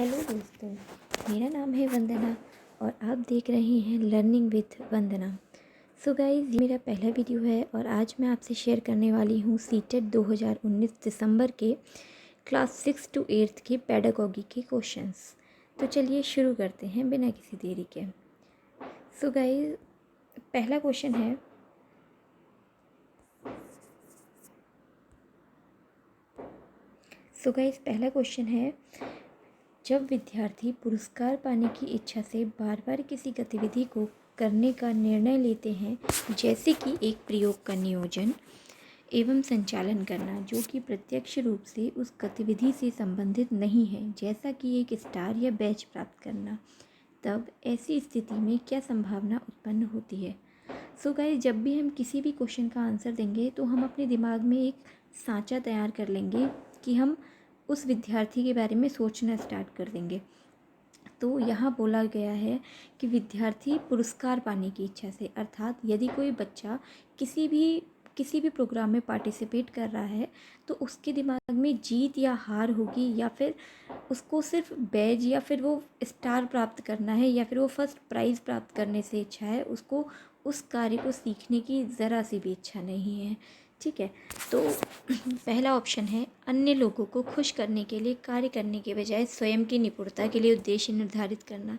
Hello दोस्तों, मेरा नाम है वंदना और आप देख रहे हैं learning with Vandana. So guys, ये मेरा पहला वीडियो है और आज मैं आपसे शेयर करने वाली हूँ सीटेट 2019 दिसंबर के क्लास 6 to 8 के पेडागॉजी के क्वेश्चंस। तो चलिए शुरू करते हैं बिना किसी देरी के। सो गाइस, पहला क्वेश्चन है, जब विद्यार्थी पुरस्कार पाने की इच्छा से बार बार किसी गतिविधि को करने का निर्णय लेते हैं, जैसे कि एक प्रयोग का नियोजन एवं संचालन करना जो कि प्रत्यक्ष रूप से उस गतिविधि से संबंधित नहीं है, जैसा कि एक स्टार या बैच प्राप्त करना, तब ऐसी स्थिति में क्या संभावना उत्पन्न होती है। सो गाइस, जब भी हम किसी भी क्वेश्चन का आंसर देंगे तो हम अपने दिमाग में एक सांचा तैयार कर लेंगे कि हम उस विद्यार्थी के बारे में सोचना स्टार्ट कर देंगे। तो यहाँ बोला गया है कि विद्यार्थी पुरस्कार पाने की इच्छा से, अर्थात यदि कोई बच्चा किसी भी प्रोग्राम में पार्टिसिपेट कर रहा है तो उसके दिमाग में जीत या हार होगी, या फिर उसको सिर्फ बैज या फिर वो स्टार प्राप्त करना है या फिर वो फर्स्ट प्राइज़ प्राप्त करने से इच्छा है, उसको उस कार्य को सीखने की ज़रा सी भी इच्छा नहीं है। ठीक है, तो पहला ऑप्शन है अन्य लोगों को खुश करने के लिए कार्य करने के बजाय स्वयं की निपुणता के लिए उद्देश्य निर्धारित करना।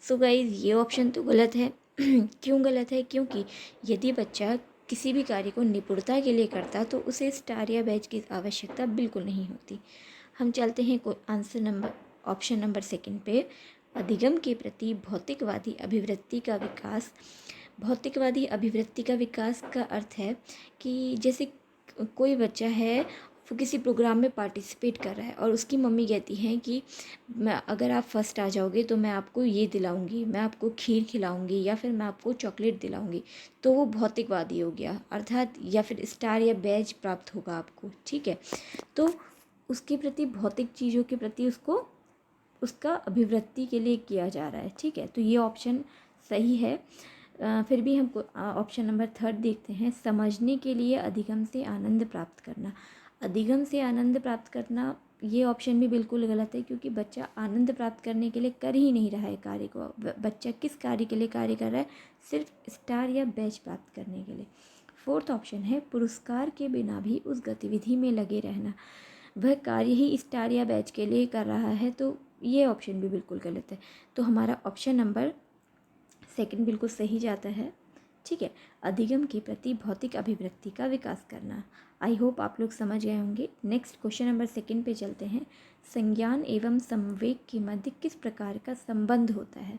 सो गाइस, ये ऑप्शन तो गलत है। क्यों गलत है? क्योंकि यदि बच्चा किसी भी कार्य को निपुणता के लिए करता तो उसे स्टार या बैच की आवश्यकता बिल्कुल नहीं होती। हम चलते हैं ऑप्शन नंबर सेकंड पे। अधिगम के प्रति भौतिकवादी अभिवृत्ति का विकास। भौतिकवादी अभिवृत्ति का विकास का अर्थ है कि जैसे कोई बच्चा है, वो किसी प्रोग्राम में पार्टिसिपेट कर रहा है और उसकी मम्मी कहती हैं कि अगर आप फर्स्ट आ जाओगे तो मैं आपको ये दिलाऊंगी, मैं आपको खीर खिलाऊंगी या फिर मैं आपको चॉकलेट दिलाऊंगी, तो वो भौतिकवादी हो गया, अर्थात या फिर स्टार या बैज प्राप्त होगा आपको। ठीक है, तो उसके प्रति, भौतिक चीज़ों के प्रति उसको उसका अभिवृत्ति के लिए किया जा रहा है। ठीक है, तो ये ऑप्शन सही है। फिर भी हम ऑप्शन नंबर थर्ड देखते हैं। समझने के लिए अधिगम से आनंद प्राप्त करना। अधिगम से आनंद प्राप्त करना, ये ऑप्शन भी बिल्कुल गलत है, क्योंकि बच्चा आनंद प्राप्त करने के लिए कर ही नहीं रहा है कार्य को। बच्चा किस कार्य के लिए कार्य कर रहा है? सिर्फ स्टार या बैच प्राप्त करने के लिए। फोर्थ ऑप्शन है पुरस्कार के बिना भी उस गतिविधि में लगे रहना। वह कार्य ही स्टार या बैच के लिए कर रहा है, तो ये ऑप्शन भी बिल्कुल गलत है। तो हमारा ऑप्शन नंबर सेकंड बिल्कुल सही जाता है। ठीक है, अधिगम के प्रति भौतिक अभिवृत्ति का विकास करना। आई होप आप लोग समझ गए होंगे। नेक्स्ट क्वेश्चन नंबर सेकंड पे चलते हैं। संज्ञान एवं संवेग के मध्य किस प्रकार का संबंध होता है?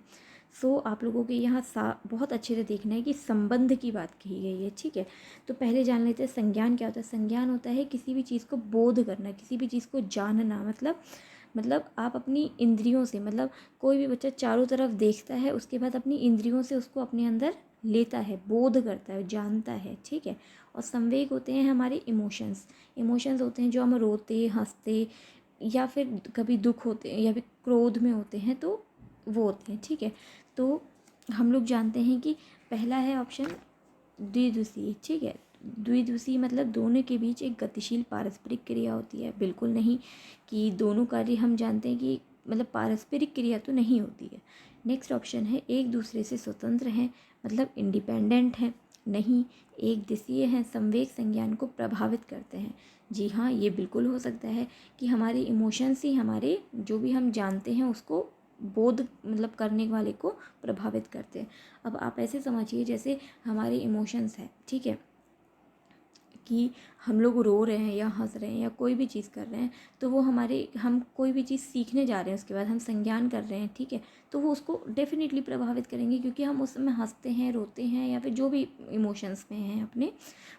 सो आप लोगों के यहाँ बहुत अच्छे से देखना है कि संबंध की बात कही गई है। ठीक है, तो पहले जान लेते हैं संज्ञान क्या होता है। संज्ञान होता है किसी भी चीज़ को बोध करना, किसी भी चीज़ को जानना। मतलब आप अपनी इंद्रियों से, मतलब कोई भी बच्चा चारों तरफ देखता है, उसके बाद अपनी इंद्रियों से उसको अपने अंदर लेता है, बोध करता है, जानता है। ठीक है, और संवेग होते हैं हमारे इमोशंस। इमोशंस होते हैं जो हम रोते, हंसते या फिर कभी दुख होते हैं या फिर क्रोध में होते हैं, तो वो होते हैं। ठीक है, तो हम लोग जानते हैं कि पहला है ऑप्शन द्विदुषी। ठीक है, द्विदुषी मतलब दोनों के बीच एक गतिशील पारस्परिक क्रिया होती है। बिल्कुल नहीं कि दोनों कार्य, हम जानते हैं कि मतलब पारस्परिक क्रिया तो नहीं होती है। नेक्स्ट ऑप्शन है एक दूसरे से स्वतंत्र हैं, मतलब इंडिपेंडेंट हैं। नहीं, एक दिशीय हैं, संवेग संज्ञान को प्रभावित करते हैं। जी हाँ, ये बिल्कुल हो सकता है कि हमारे इमोशंस ही हमारे जो भी हम जानते हैं उसको बोध मतलब करने वाले को प्रभावित करते हैं। अब आप ऐसे समझिए जैसे हमारे इमोशंस हैं, ठीक है, कि हम लोग रो रहे हैं या हंस रहे हैं या कोई भी चीज़ कर रहे हैं, तो वो हम कोई भी चीज़ सीखने जा रहे हैं, उसके बाद हम संज्ञान कर रहे हैं। ठीक है, तो वो उसको डेफिनेटली प्रभावित करेंगे, क्योंकि हम उस समय हंसते हैं, रोते हैं या फिर जो भी इमोशंस में हैं अपने,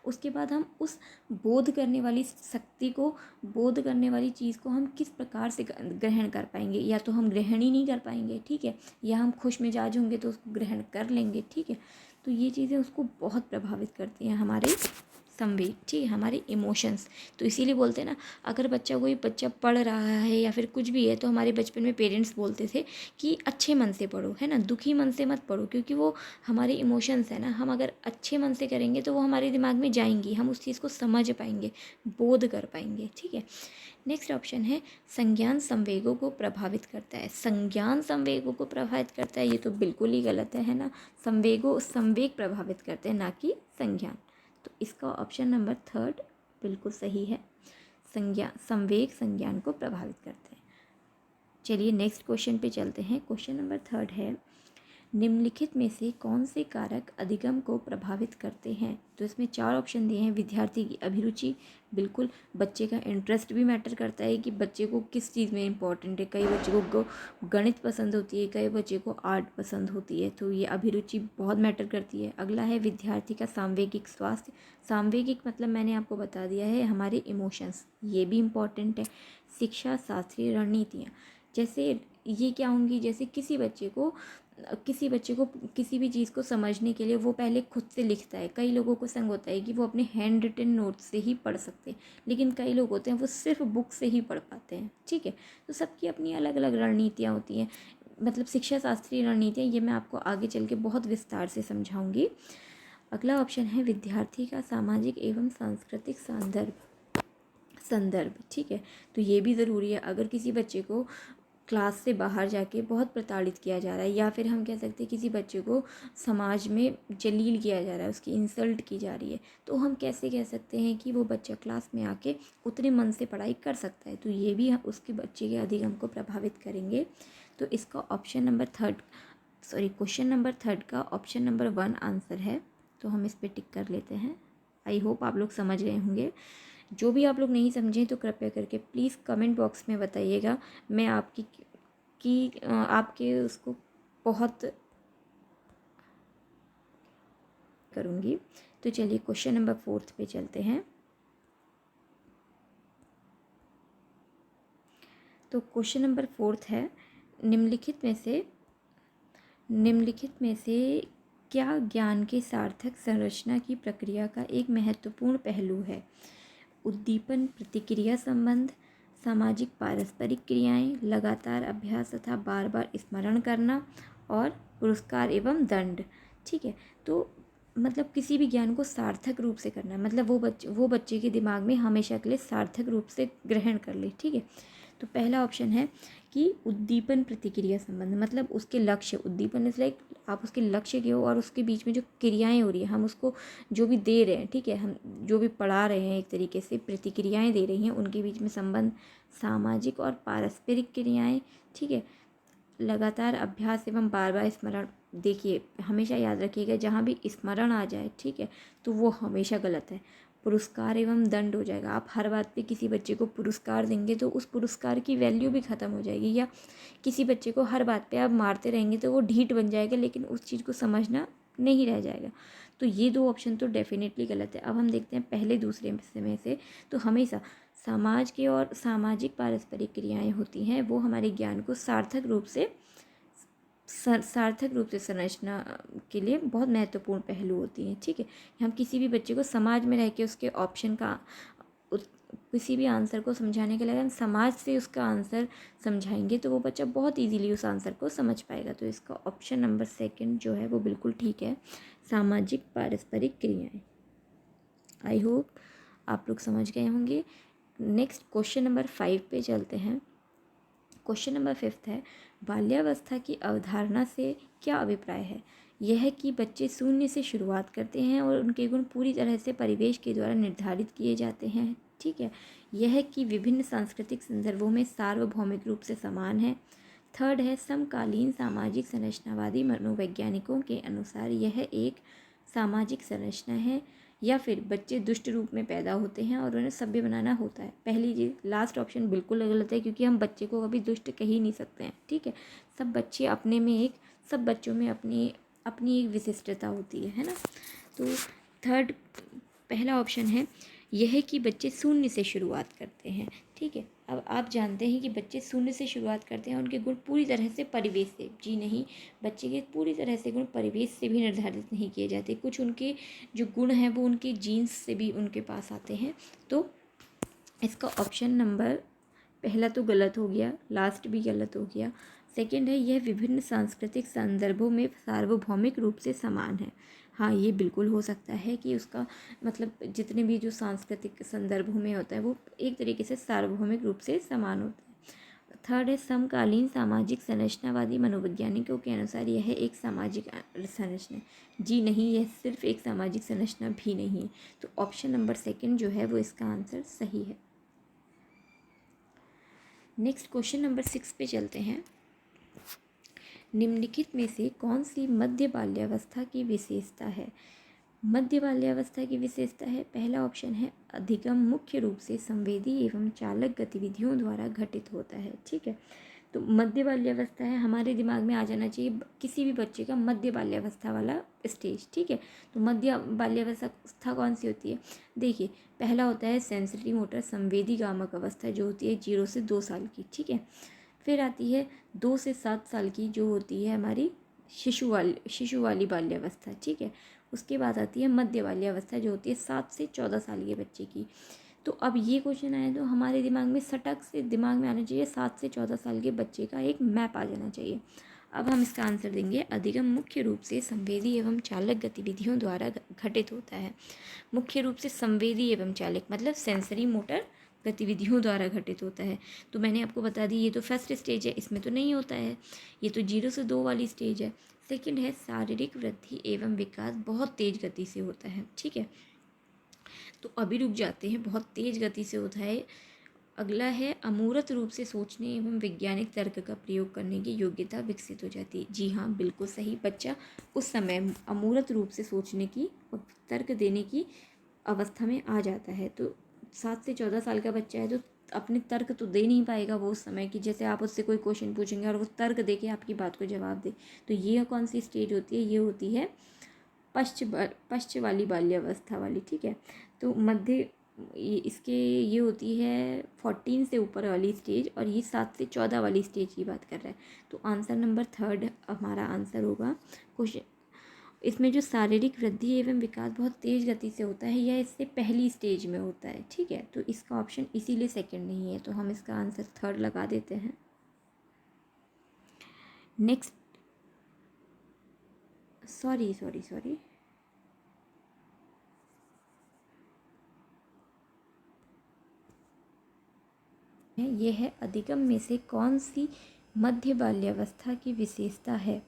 उसके बाद हम उस बोध करने वाली शक्ति को, बोध करने वाली चीज़ को हम किस प्रकार से ग्रहण कर पाएंगे। या तो हम ग्रहण ही नहीं कर पाएंगे, ठीक है, या हम खुश मिजाज होंगे तो उसको ग्रहण कर लेंगे। ठीक है, तो ये चीज़ें उसको बहुत प्रभावित करती हैं हमारे संवेग, ठीक है, हमारे इमोशंस। तो इसीलिए बोलते हैं ना, अगर कोई बच्चा पढ़ रहा है या फिर कुछ भी है, तो हमारे बचपन में पेरेंट्स बोलते थे कि अच्छे मन से पढ़ो, है ना, दुखी मन से मत पढ़ो, क्योंकि वो हमारे इमोशंस है ना, हम अगर अच्छे मन से करेंगे तो वो हमारे दिमाग में जाएंगी, हम उस चीज़ को समझ पाएंगे, बोध कर पाएंगे, ठीक है। नेक्स्ट ऑप्शन है संज्ञान संवेगों को प्रभावित करता है। संज्ञान संवेगों को प्रभावित करता है, ये तो बिल्कुल ही गलत है ना। संवेग प्रभावित करते हैं, ना कि संज्ञान। तो इसका ऑप्शन नंबर 3 बिल्कुल सही है। संवेग संज्ञान को प्रभावित करते हैं। चलिए नेक्स्ट क्वेश्चन पे चलते हैं। क्वेश्चन नंबर 3 है, निम्नलिखित में से कौन से कारक अधिगम को प्रभावित करते हैं। तो इसमें 4 ऑप्शन दिए हैं। विद्यार्थी की अभिरुचि, बिल्कुल, बच्चे का इंटरेस्ट भी मैटर करता है कि बच्चे को किस चीज़ में इंपॉर्टेंट है। कई बच्चे को गणित पसंद होती है, कई बच्चे को आर्ट पसंद होती है, तो ये अभिरुचि बहुत मैटर करती है। अगला है विद्यार्थी का सांवेगिक स्वास्थ्य। सांवेगिक मतलब मैंने आपको बता दिया है, हमारे इमोशंस, ये भी इम्पॉर्टेंट है। शिक्षा शास्त्रीय रणनीतियाँ, जैसे ये क्या होंगी, जैसे किसी बच्चे को किसी भी चीज़ को समझने के लिए वो पहले खुद से लिखता है। कई लोगों को संग होता है कि वो अपने हैंड रिटन नोट से ही पढ़ सकते हैं, लेकिन कई लोग होते हैं वो सिर्फ बुक से ही पढ़ पाते हैं, ठीक है। तो सबकी अपनी अलग अलग रणनीतियाँ होती हैं, मतलब शिक्षा शास्त्रीय रणनीतियाँ, ये मैं आपको आगे चल के बहुत विस्तार से समझाऊंगी। अगला ऑप्शन है विद्यार्थी का सामाजिक एवं सांस्कृतिक संदर्भ, ठीक है। तो ये भी ज़रूरी है। अगर किसी बच्चे को क्लास से बाहर जाके बहुत प्रताड़ित किया जा रहा है, या फिर हम कह सकते हैं किसी बच्चे को समाज में जलील किया जा रहा है, उसकी इंसल्ट की जा रही है, तो हम कैसे कह सकते हैं कि वो बच्चा क्लास में आके उतने मन से पढ़ाई कर सकता है। तो ये भी उसके बच्चे के अधिगम को प्रभावित करेंगे। तो इसका क्वेश्चन नंबर 3 का ऑप्शन नंबर 1 आंसर है। तो हम इस पर टिक कर लेते हैं। आई होप आप लोग समझ गए होंगे। जो भी आप लोग नहीं समझें तो कृपया करके प्लीज़ कमेंट बॉक्स में बताइएगा, मैं आपके उसको बहुत करूँगी। तो चलिए क्वेश्चन नंबर 4 पे चलते हैं। तो क्वेश्चन नंबर 4 है, निम्नलिखित में से क्या ज्ञान के सार्थक संरचना की प्रक्रिया का एक महत्वपूर्ण पहलू है। उद्दीपन प्रतिक्रिया संबंध, सामाजिक पारस्परिक क्रियाएं, लगातार अभ्यास तथा बार बार स्मरण करना, और पुरस्कार एवं दंड, ठीक है। तो मतलब किसी भी ज्ञान को सार्थक रूप से करना, मतलब वो बच्चे के दिमाग में हमेशा के लिए सार्थक रूप से ग्रहण कर ले, ठीक है। तो पहला ऑप्शन है कि उद्दीपन प्रतिक्रिया संबंध, मतलब उसके लक्ष्य, उद्दीपन इज लाइक आप उसके लक्ष्य के हो और उसके बीच में जो क्रियाएं हो रही है, हम उसको जो भी दे रहे हैं, ठीक है, हम जो भी पढ़ा रहे हैं, एक तरीके से प्रतिक्रियाएं दे रही हैं, उनके बीच में संबंध, सामाजिक और पारस्परिक क्रियाएं, ठीक है, लगातार अभ्यास एवं बार बार स्मरण। देखिए हमेशा याद रखिएगा, जहाँ भी स्मरण आ जाए, ठीक है, तो वो हमेशा गलत है। पुरस्कार एवं दंड हो जाएगा, आप हर बात पे किसी बच्चे को पुरस्कार देंगे तो उस पुरस्कार की वैल्यू भी ख़त्म हो जाएगी, या किसी बच्चे को हर बात पे आप मारते रहेंगे तो वो ढीठ बन जाएगा, लेकिन उस चीज़ को समझना नहीं रह जाएगा। तो ये 2 ऑप्शन तो डेफिनेटली गलत है। अब हम देखते हैं पहले दूसरे में से। तो हमेशा समाज के और सामाजिक पारस्परिक क्रियाएं होती हैं, वो हमारे ज्ञान को सार्थक रूप से समझना के लिए बहुत महत्वपूर्ण पहलू होती हैं, ठीक है। हम किसी भी बच्चे को समाज में रह के उसके ऑप्शन का किसी भी आंसर को समझाने के लिए हम समाज से उसका आंसर समझाएंगे तो वो बच्चा बहुत इजीली उस आंसर को समझ पाएगा। तो इसका ऑप्शन नंबर 2 जो है वो बिल्कुल ठीक है, सामाजिक पारस्परिक क्रियाएं। आई होप आप लोग समझ गए होंगे। नेक्स्ट क्वेश्चन नंबर 5 पे चलते हैं। क्वेश्चन नंबर 5 है, बाल्यावस्था की अवधारणा से क्या अभिप्राय है। यह है कि बच्चे शून्य से शुरुआत करते हैं और उनके गुण पूरी तरह से परिवेश के द्वारा निर्धारित किए जाते हैं, ठीक है। यह है कि विभिन्न सांस्कृतिक संदर्भों में सार्वभौमिक रूप से समान है। 3 है, समकालीन सामाजिक संरचनावादी मनोवैज्ञानिकों के अनुसार यह एक सामाजिक संरचना है, या फिर बच्चे दुष्ट रूप में पैदा होते हैं और उन्हें सभ्य बनाना होता है। पहली चीज़, लास्ट ऑप्शन बिल्कुल गलत है, क्योंकि हम बच्चे को कभी दुष्ट कह ही नहीं सकते हैं, ठीक है। सब बच्चों में अपनी एक विशिष्टता होती है ना। तो पहला ऑप्शन है यह है कि बच्चे शून्य से शुरुआत करते हैं, ठीक है। अब आप जानते हैं कि बच्चे शून्य से शुरुआत करते हैं, उनके गुण पूरी तरह से परिवेश से, जी नहीं, बच्चे के पूरी तरह से गुण परिवेश से भी निर्धारित नहीं किए जाते। कुछ उनके जो गुण हैं वो उनके जीन्स से भी उनके पास आते हैं। तो इसका ऑप्शन नंबर पहला तो गलत हो गया, लास्ट भी गलत हो गया। सेकंड है, यह विभिन्न सांस्कृतिक संदर्भों में सार्वभौमिक रूप से समान है। हाँ, ये बिल्कुल हो सकता है कि उसका मतलब जितने भी जो सांस्कृतिक संदर्भों में होता है वो एक तरीके से सार्वभौमिक रूप से समान होता है। थर्ड है, समकालीन सामाजिक संरचनावादी मनोवैज्ञानिकों के अनुसार यह एक सामाजिक संरचना है। जी नहीं, यह सिर्फ एक सामाजिक संरचना भी नहीं है। तो ऑप्शन नंबर सेकंड जो है वो इसका आंसर सही है। नेक्स्ट क्वेश्चन नंबर 6 पे चलते हैं। निम्नलिखित में से कौन सी मध्य बाल्यावस्था की विशेषता है? मध्य बाल्यावस्था की विशेषता है, पहला ऑप्शन है, अधिगम मुख्य रूप से संवेदी एवं चालक गतिविधियों द्वारा घटित होता है। ठीक है, तो मध्य बाल्यावस्था है, हमारे दिमाग में आ जाना चाहिए किसी भी बच्चे का मध्य बाल्यावस्था वाला स्टेज। ठीक है, तो मध्य बाल्यावस्था कौन सी होती है? देखिए, पहला होता है सेंसरी मोटर संवेदी गामक अवस्था, जो होती है 0 से 2 साल की। ठीक है, फिर आती है 2 से 7 साल की, जो होती है हमारी शिशु वाली बाल्यावस्था। ठीक है, उसके बाद आती है मध्य बाल्यावस्था, जो होती है 7 से 14 साल के बच्चे की। तो अब ये क्वेश्चन आए तो हमारे दिमाग में सटक से दिमाग में आना चाहिए 7 से 14 साल के बच्चे का एक मैप आ जाना चाहिए। अब हम इसका आंसर देंगे, अधिगम मुख्य रूप से संवेदी एवं चालक गतिविधियों द्वारा घटित होता है। मुख्य रूप से संवेदी एवं चालक मतलब सेंसरी मोटर गतिविधियों द्वारा घटित होता है। तो मैंने आपको बता दी, ये तो फर्स्ट स्टेज है, इसमें तो नहीं होता है, ये तो 0 से 2 वाली स्टेज है। सेकंड है, शारीरिक वृद्धि एवं विकास बहुत तेज गति से होता है। ठीक है, तो अभी रुक जाते हैं, बहुत तेज गति से होता है। अगला है, अमूर्त रूप से सोचने एवं वैज्ञानिक तर्क का प्रयोग करने की योग्यता विकसित हो जाती है। जी हाँ, बिल्कुल सही, बच्चा उस समय अमूर्त रूप से सोचने की और तर्क देने की अवस्था में आ जाता है। तो 7 से 14 साल का बच्चा है तो अपने तर्क तो दे नहीं पाएगा वो उस समय, कि जैसे आप उससे कोई क्वेश्चन पूछेंगे और वो तर्क दे के आपकी बात को जवाब दे। तो ये कौन सी स्टेज होती है? ये होती है पश्च वाली बाल्यावस्था वाली। ठीक है, तो मध्य इसके ये होती है 14 से ऊपर वाली स्टेज, और ये 7 से 14 वाली स्टेज की बात कर रहा है। तो आंसर नंबर थर्ड हमारा आंसर होगा। क्वेश्चन इसमें जो शारीरिक वृद्धि एवं विकास बहुत तेज गति से होता है, यह इससे पहली स्टेज में होता है। ठीक है, तो इसका ऑप्शन इसीलिए सेकंड नहीं है, तो हम इसका आंसर थर्ड लगा देते हैं। नेक्स्ट, सॉरी, ये है, अधिगम में से कौन सी मध्य बाल्यावस्था की विशेषता है?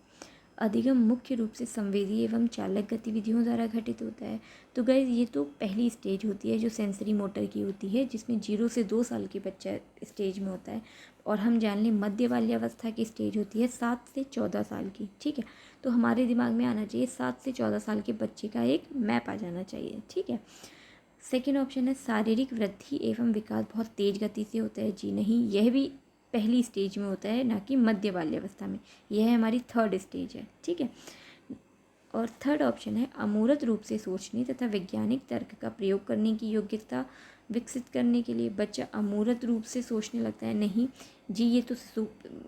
अधिगम मुख्य रूप से संवेदी एवं चालक गतिविधियों द्वारा घटित होता है। तो गाइस, ये तो पहली स्टेज होती है जो सेंसरी मोटर की होती है, जिसमें 0 से 2 साल के बच्चा स्टेज में होता है। और हम जान लें मध्य बाल्यावस्था की स्टेज होती है 7 से 14 साल की। ठीक है, तो हमारे दिमाग में आना चाहिए 7 से 14 साल के बच्चे का एक मैप आ जाना चाहिए। ठीक है, सेकेंड ऑप्शन है, शारीरिक वृद्धि एवं विकास बहुत तेज गति से होता है। जी नहीं, यह भी पहली स्टेज में होता है, ना कि मध्य बाल्यावस्था में। यह हमारी थर्ड स्टेज है। ठीक है, और थर्ड ऑप्शन है, अमूर्त रूप से सोचने तथा वैज्ञानिक तर्क का प्रयोग करने की योग्यता विकसित करने के लिए बच्चा अमूर्त रूप से सोचने लगता है। नहीं जी, ये तो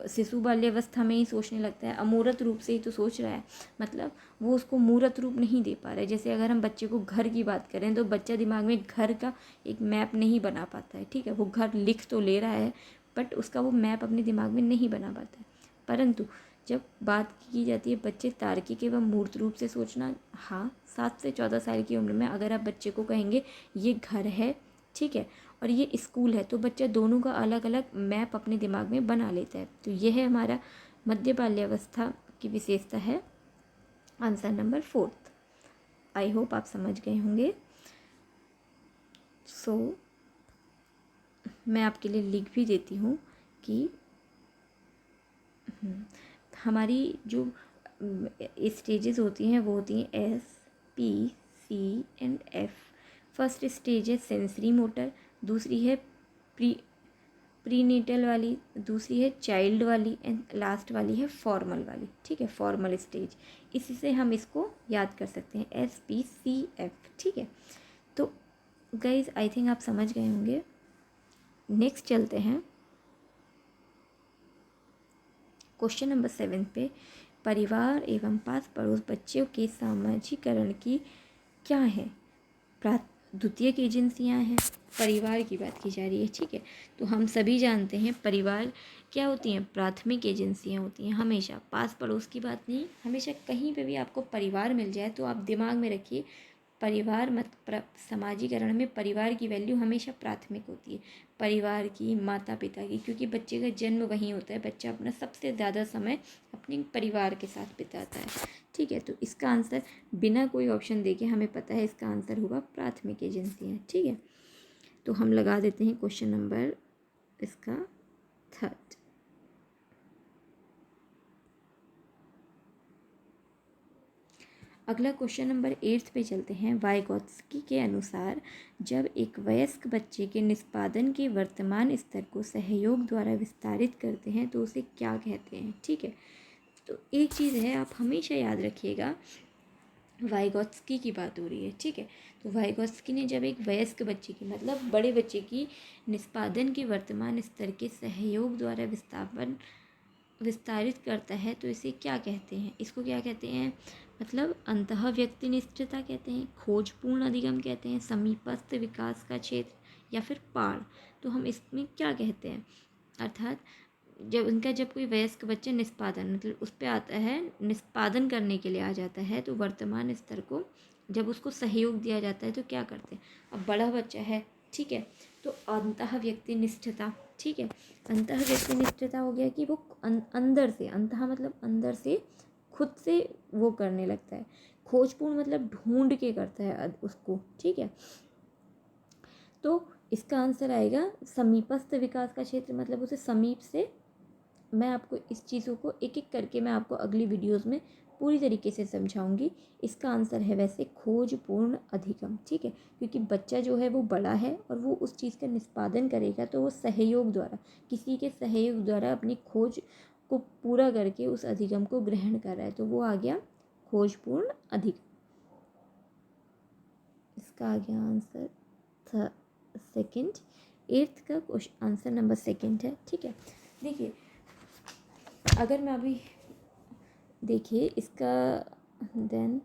शिशु बाल्यावस्था में ही सोचने लगता है, अमूर्त रूप से ही तो सोच रहा है, मतलब वो उसको मूर्त रूप नहीं दे पा रहा है। जैसे अगर हम बच्चे को घर की बात करें तो बच्चा दिमाग में घर का एक मैप नहीं बना पाता है। ठीक है, वो घर लिख तो ले रहा है, बट उसका वो मैप अपने दिमाग में नहीं बना पाता है। परंतु जब बात की जाती है बच्चे तार्किक एवं मूर्त रूप से सोचना, हाँ, 7 से 14 साल की उम्र में अगर आप बच्चे को कहेंगे ये घर है, ठीक है, और ये स्कूल है, तो बच्चा दोनों का अलग अलग मैप अपने दिमाग में बना लेता है। तो यह है हमारा मध्य बाल्यावस्था की विशेषता है, answer number fourth. I hope आप समझ गए होंगे। सो मैं आपके लिए लिख भी देती हूँ कि हमारी जो स्टेजेस होती हैं वो होती हैं S, P, C and F. First stage है सेंसरी मोटर, दूसरी है प्रीनेटल वाली, दूसरी है चाइल्ड वाली, एंड लास्ट वाली है फॉर्मल वाली। ठीक है, फॉर्मल स्टेज, इसी से हम इसको याद कर सकते हैं, एस, पी, सी, एफ। ठीक है, तो गाइज आई थिंक आप समझ गए होंगे। नेक्स्ट चलते हैं क्वेश्चन नंबर 7 पे। परिवार एवं पास पड़ोस बच्चों के सामाजिकरण की क्या है? द्वितीयक एजेंसियाँ हैं, परिवार की बात की जा रही है, ठीक है। तो हम सभी जानते हैं परिवार क्या होती हैं, प्राथमिक एजेंसियाँ होती हैं। हमेशा पास पड़ोस की बात नहीं, हमेशा कहीं पे भी आपको परिवार मिल जाए तो आप दिमाग में रखिए परिवार समाजीकरण में परिवार की वैल्यू हमेशा प्राथमिक होती है, परिवार की, माता पिता की, क्योंकि बच्चे का जन्म वहीं होता है। बच्चा अपना सबसे ज़्यादा समय अपने परिवार के साथ बिताता है, ठीक है। तो इसका आंसर बिना कोई ऑप्शन देके हमें पता है इसका आंसर होगा प्राथमिक एजेंसियाँ, ठीक है। तो हम लगा देते हैं क्वेश्चन नंबर इसका 3rd। अगला क्वेश्चन नंबर 8 पे चलते हैं। वाइगोत्स्की के अनुसार जब एक वयस्क बच्चे के निष्पादन के वर्तमान स्तर को सहयोग द्वारा विस्तारित करते हैं तो उसे क्या कहते हैं, ठीक है। तो एक चीज़ है, आप हमेशा याद रखिएगा, वाइगोत्स्की की बात हो रही है, ठीक है। तो वाइगोत्स्की ने जब एक वयस्क बच्चे की मतलब बड़े बच्चे की निष्पादन के वर्तमान स्तर के सहयोग द्वारा विस्तारित करता है तो इसे क्या कहते हैं? इसको क्या कहते हैं? मतलब अंतः व्यक्तिनिष्ठता कहते हैं, खोजपूर्ण अधिगम कहते हैं, समीपस्थ विकास का क्षेत्र, या फिर पाड़। तो हम इसमें क्या कहते हैं? अर्थात जब कोई वयस्क बच्चा निष्पादन मतलब उस पर आता है, निष्पादन करने के लिए आ जाता है, तो वर्तमान स्तर को जब उसको सहयोग दिया जाता है तो क्या करते हैं? अब बड़ा बच्चा है, ठीक है, तो अंतः व्यक्तिनिष्ठता, ठीक है। अंतः व्यक्तिनिष्ठता हो गया कि वो अंदर से, अंतः मतलब अंदर से, खुद से वो करने लगता है। खोजपूर्ण मतलब ढूंढ के करता है उसको, ठीक है। तो इसका आंसर आएगा समीपस्थ विकास का क्षेत्र, मतलब उसे समीप से। मैं आपको इस चीज़ों को एक एक करके मैं आपको अगली वीडियोस में पूरी तरीके से समझाऊंगी। इसका आंसर है वैसे खोजपूर्ण अधिगम, ठीक है, क्योंकि बच्चा जो है वो बड़ा है और वो उस चीज़ का निष्पादन करेगा तो वो सहयोग द्वारा, किसी के सहयोग द्वारा अपनी खोज को पूरा करके उस अधिगम को ग्रहण कर रहा है, तो वो आ गया खोजपूर्ण अधिगम। इसका आ गया आंसर 2nd। 8th का क्वेश्चन आंसर नंबर 2nd है, ठीक है। देखिए अगर मैं अभी देखिए इसका देन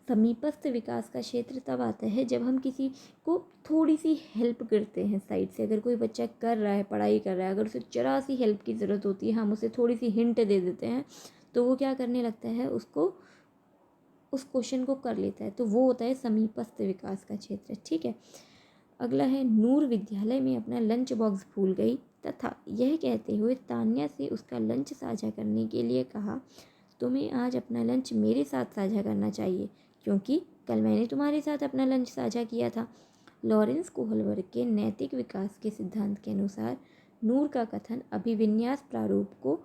समीपस्थ विकास का क्षेत्र तब आता है जब हम किसी को थोड़ी सी हेल्प करते हैं साइड से। अगर कोई बच्चा कर रहा है, पढ़ाई कर रहा है, अगर उसे जरा सी हेल्प की ज़रूरत होती है, हम उसे थोड़ी सी हिंट दे देते हैं तो वो क्या करने लगता है, उसको उस क्वेश्चन को कर लेता है, तो वो होता है समीपस्थ विकास का क्षेत्र, ठीक है। अगला है नूर विद्यालय में अपना लंच बॉक्स भूल गई तथा यह कहते हुए तान्या से उसका लंच साझा करने के लिए कहा, तुम्हें आज अपना लंच मेरे साथ साझा करना चाहिए क्योंकि कल मैंने तुम्हारे साथ अपना लंच साझा किया था। लॉरेंस कोहलबर्ग के नैतिक विकास के सिद्धांत के अनुसार नूर का कथन अभिविन्यास प्रारूप को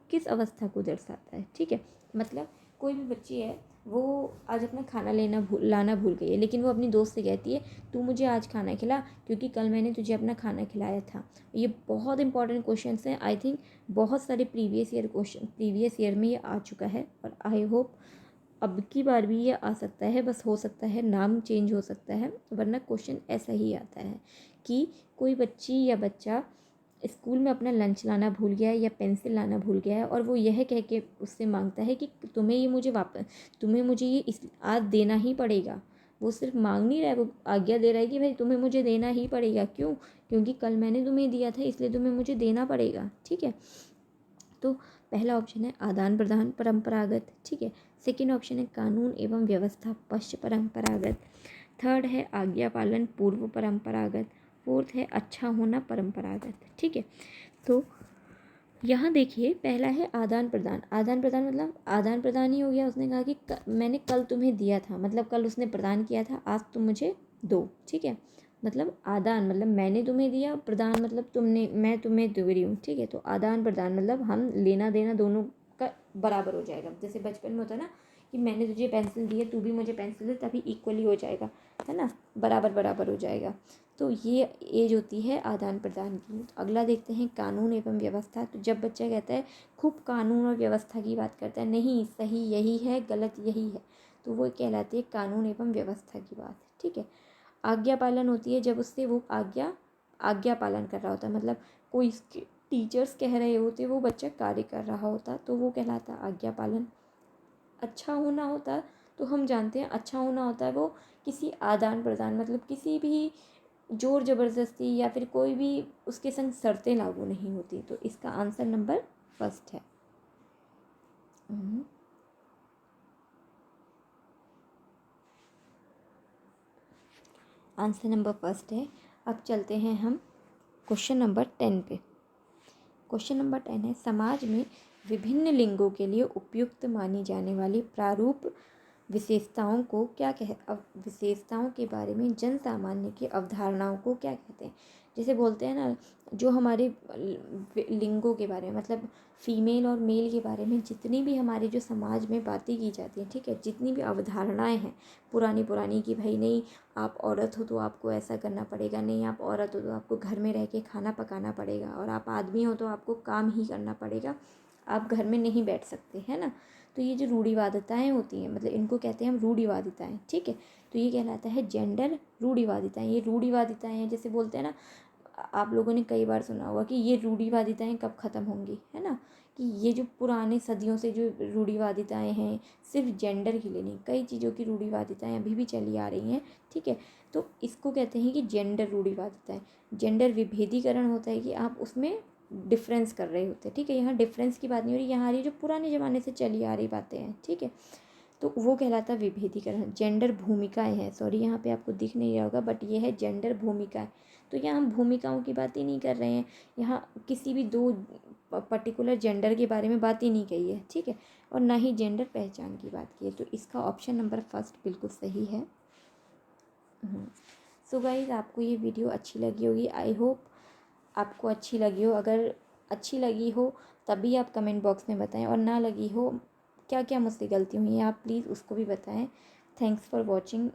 किस अवस्था को दर्शाता है, ठीक है। मतलब कोई भी बच्ची है, वो आज अपना खाना लाना भूल गई है, लेकिन वो अपनी दोस्त से कहती है तू मुझे आज खाना खिला क्योंकि कल मैंने तुझे अपना खाना खिलाया था। ये बहुत इंपॉर्टेंट क्वेश्चन हैं, आई थिंक बहुत सारे प्रीवियस ईयर में ये आ चुका है और आई होप अब की बार भी ये आ सकता है, बस हो सकता है नाम चेंज हो सकता है, वरना क्वेश्चन ऐसा ही आता है कि कोई बच्ची या बच्चा स्कूल में अपना लंच लाना भूल गया है या पेंसिल लाना भूल गया है और वो यह कह के उससे मांगता है कि तुम्हें मुझे ये इस आज देना ही पड़ेगा। वो सिर्फ मांग नहीं रहा है, वो आज्ञा दे रहा है कि भाई तुम्हें मुझे देना ही पड़ेगा। क्यों? क्योंकि कल मैंने तुम्हें दिया था इसलिए तुम्हें मुझे देना पड़ेगा, ठीक है। तो पहला ऑप्शन है आदान प्रदान परंपरागत, ठीक है। सेकेंड ऑप्शन है कानून एवं व्यवस्था पश्च परंपरागत। थर्ड है आज्ञा पालन पूर्व परंपरागत। फोर्थ है अच्छा होना परंपरागत, ठीक है। तो यहाँ देखिए पहला है आदान प्रदान। आदान प्रदान मतलब आदान प्रदान ही हो गया। उसने कहा कि मैंने कल तुम्हें दिया था, मतलब कल उसने प्रदान किया था, आज तुम मुझे दो, ठीक है। मतलब आदान मतलब मैंने तुम्हें दिया, प्रदान मतलब मैं तुम्हें दे रही हूँ, ठीक है। तो आदान प्रदान मतलब हम लेना देना दोनों का बराबर हो जाएगा। जैसे बचपन में होता है ना कि मैंने तुझे पेंसिल दी है, तू भी मुझे पेंसिल दे, तभी इक्वली हो जाएगा, है ना, बराबर बराबर हो जाएगा। तो ये एज होती है आदान प्रदान की। तो अगला देखते हैं कानून एवं व्यवस्था। तो जब बच्चा कहता है खूब कानून और व्यवस्था की बात करता है, नहीं सही यही है, गलत यही है, तो वो कहलाती है कानून एवं व्यवस्था की बात, ठीक है। आज्ञा पालन होती है जब उससे वो आज्ञा पालन कर रहा होता है, मतलब कोई टीचर्स कह रहे होते वो बच्चा कार्य कर रहा होता तो वो कहलाता आज्ञा पालन। अच्छा होना होता तो हम जानते हैं अच्छा होना होता है वो किसी आदान प्रदान, मतलब किसी भी जोर ज़बरदस्ती या फिर कोई भी उसके संग शर्तें लागू नहीं होती। तो इसका आंसर नंबर फर्स्ट है। आंसर नंबर फर्स्ट है। अब चलते हैं हम क्वेश्चन नंबर 10 पे। क्वेश्चन नंबर 10 है, समाज में विभिन्न लिंगों के लिए उपयुक्त मानी जाने वाली प्रारूप विशेषताओं को क्या विशेषताओं के बारे में जन सामान्य की अवधारणाओं को क्या कहते हैं। जैसे बोलते हैं ना, जो हमारे लिंगों के बारे में, मतलब फीमेल और मेल के बारे में जितनी भी हमारे जो समाज में बातें की जाती हैं, ठीक है, जितनी भी अवधारणाएं हैं पुरानी पुरानी कि भाई नहीं आप औरत हो तो आपको ऐसा करना पड़ेगा, नहीं आप औरत हो तो आपको घर में रह के खाना पकाना पड़ेगा, और आप आदमी हो तो आपको काम ही करना पड़ेगा, आप घर में नहीं बैठ सकते, है ना। तो ये जो रूढ़िवादिताएं होती हैं, मतलब इनको कहते हैं हम रूढ़िवादिताएं, ठीक है। तो ये कहलाता है जेंडर रूढ़िवादिताएं। ये रूढ़िवादिताएं हैं, जैसे बोलते हैं ना, आप लोगों ने कई बार सुना होगा कि ये रूढ़िवादिताएं कब ख़त्म होंगी, है ना। कि ये जो पुराने सदियों से जो रूढ़िवादिताएं हैं, सिर्फ जेंडर के लिए नहीं, कई चीज़ों की रूढ़िवादिताएं अभी भी चली आ रही हैं, ठीक है। तो इसको कहते हैं कि जेंडर रूढ़िवादिताएं। जेंडर विभेदीकरण होता है कि आप उसमें डिफरेंस कर रहे होते हैं, ठीक है। यहाँ डिफरेंस की बात नहीं हो रही, यहाँ आ रही जो पुराने ज़माने से चली आ रही बातें हैं, ठीक है। तो वो कहलाता है विभेदीकरण। जेंडर भूमिकाएं हैं, सॉरी यहाँ पे आपको दिख नहीं रहा होगा, बट ये है जेंडर भूमिकाएं। तो यहाँ हम भूमिकाओं की बात ही नहीं कर रहे हैं, यहाँ किसी भी दो पर्टिकुलर जेंडर के बारे में बात ही नहीं कही है, ठीक है, और ना ही जेंडर पहचान की बात की है। तो इसका ऑप्शन नंबर फर्स्ट बिल्कुल सही है। सो गाइस, आपको ये वीडियो अच्छी लगी होगी, आई होप आपको अच्छी लगी हो। अगर अच्छी लगी हो तभी आप कमेंट बॉक्स में बताएं, और ना लगी हो क्या क्या मुझसे गलती हुई है आप प्लीज़ उसको भी बताएं। Thanks for watching.